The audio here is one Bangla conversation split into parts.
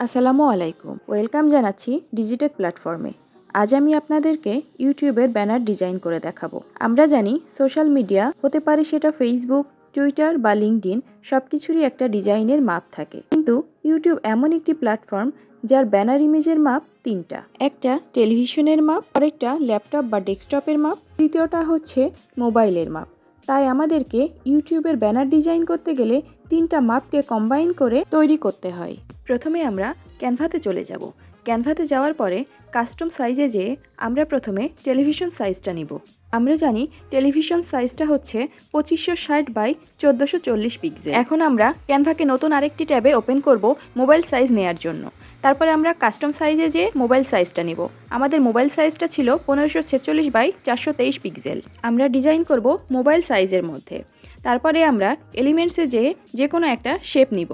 আসসালামু আলাইকুম, ওয়েলকাম জানাচ্ছি ডিজিটেক প্ল্যাটফর্মে। আজ আমি আপনাদেরকে ইউটিউবের ব্যানার ডিজাইন করে দেখাবো। আমরা জানি সোশ্যাল মিডিয়া হতে পারে সেটা ফেসবুক, টুইটার বা লিঙ্কডইন, সব কিছুরই একটা ডিজাইনের মাপ থাকে। কিন্তু ইউটিউব এমন একটি প্ল্যাটফর্ম যার ব্যানার ইমেজের মাপ তিনটা। একটা টেলিভিশনের মাপ, আরেকটা ল্যাপটপ বা ডেস্কটপের মাপ, তৃতীয়টা হচ্ছে মোবাইলের মাপ। তাই আমাদেরকে ইউটিউবের ব্যানার ডিজাইন করতে গেলে তিনটা মাপকে কম্বাইন করে তৈরি করতে হয়। প্রথমে আমরা ক্যানভাতে চলে যাব। ক্যানভাতে যাওয়ার পরে কাস্টম সাইজে যেয়ে আমরা প্রথমে টেলিভিশন সাইজটা নিব। আমরা জানি টেলিভিশন সাইজটা হচ্ছে 2560 বাই 1440 পিক্সেল। এখন আমরা ক্যানভাকে নতুন আরেকটি ট্যাবে ওপেন করব মোবাইল সাইজ নেয়ার জন্য। তারপরে আমরা কাস্টম সাইজে যেয়ে মোবাইল সাইজটা নিব। আমাদের মোবাইল সাইজটা ছিল 1546 বাই 423 পিক্সেল। আমরা ডিজাইন করব মোবাইল সাইজের মধ্যে। তারপরে আমরা এলিমেন্টসে যেয়ে যে কোনো একটা শেপ নিব।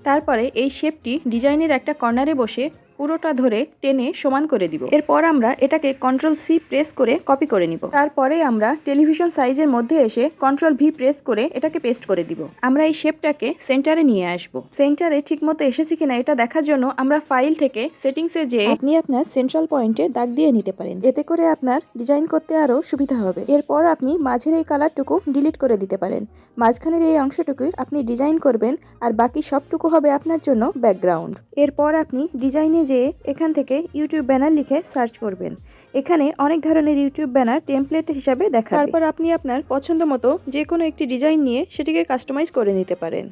তারপরে এই শেপটি ডিজাইনের একটা কর্নারে বসে পুরোটা ধরে টেনে সমান করে দিব। এরপর আমরা এটাকে Ctrl+C প্রেস করে কপি করে নিব। তারপরে আমরা টেলিভিশন সাইজের মধ্যে এসে Ctrl+V প্রেস করে এটাকে পেস্ট করে দিব। আমরা এই শেপটাকে সেন্টারে নিয়ে আসব। সেন্টারে ঠিকমতো এসেছে কিনা এটা দেখার জন্য আমরা ফাইল থেকে সেটিংসে যেয়ে আপনি আপনার সেন্ট্রাল পয়েন্টে দাগ দিয়ে নিতে পারেন। এতে করে আপনার ডিজাইন করতে আরও সুবিধা হবে। এরপর আপনি মাঝের এই কালারটুকু ডিলিট করে দিতে পারেন। মাঝখানের এই অংশটুকুই আপনি ডিজাইন করবেন, আর বাকি সবটুকু হবে আপনার জন্য ব্যাকগ্রাউন্ড। এরপর আপনি ডিজাইনে যেয়ে এখান থেকে ইউটিউব ব্যানার লিখে সার্চ করবেন। এখানে অনেক ধরনের ইউটিউব ব্যানার টেমপ্লেট হিসাবে দেখাবে। তারপর আপনি আপনার পছন্দ মতো যে কোনো একটি ডিজাইন নিয়ে সেটিকে কাস্টমাইজ করে নিতে পারেন।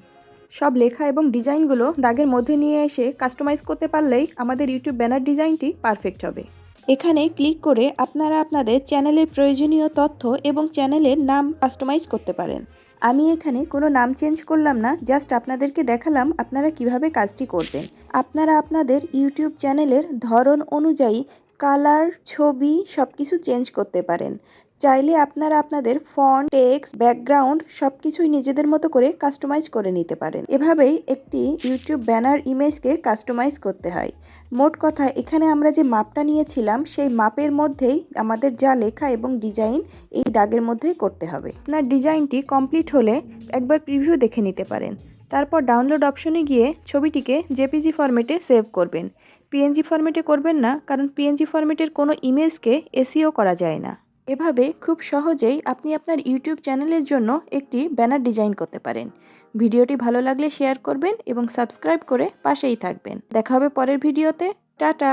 সব লেখা এবং ডিজাইনগুলো দাগের মধ্যে নিয়ে এসে কাস্টমাইজ করতে পারলেই আমাদের ইউটিউব ব্যানার ডিজাইনটি পারফেক্ট হবে। এখানে ক্লিক করে আপনারা আপনাদের চ্যানেলের প্রয়োজনীয় তথ্য এবং চ্যানেলের নাম কাস্টমাইজ করতে পারেন। আমি এখানে কোনো নাম চেঞ্জ করলাম না, জাস্ট আপনাদেরকে দেখালাম আপনারা কিভাবে কাজটি করবেন। আপনারা আপনাদের ইউটিউব চ্যানেলের ধরন অনুযায়ী কালার, ছবি সব কিছু চেঞ্জ করতে পারেন। চাইলে আপনারা আপনাদের ফন্ট, টেক্সট, ব্যাকগ্রাউন্ড সব কিছুই নিজেদের মতো করে কাস্টমাইজ করে নিতে পারেন। এভাবেই একটি ইউটিউব ব্যানার ইমেজকে কাস্টমাইজ করতে হয়। মোট কথা, এখানে আমরা যে মাপটা নিয়েছিলাম সেই মাপের মধ্যেই আমাদের যা লেখা এবং ডিজাইন এই দাগের মধ্যেই করতে হবে। আপনার ডিজাইনটি কমপ্লিট হলে একবার প্রিভিউ দেখে নিতে পারেন। তারপর ডাউনলোড অপশনে গিয়ে ছবিটিকে জেপিজি ফরম্যাটে সেভ করবেন। পিএনজি ফরম্যাটে করবেন না, কারণ পিএনজি ফরম্যাটের কোনো ইমেজকে এসইও করা যায় না। এভাবে খুব সহজেই আপনি আপনার ইউটিউব চ্যানেলের জন্য একটি ব্যানার ডিজাইন করতে পারেন। ভিডিওটি ভালো লাগলে শেয়ার করবেন এবং সাবস্ক্রাইব করে পাশেই থাকবেন। দেখা হবে পরের ভিডিওতে। টাটা।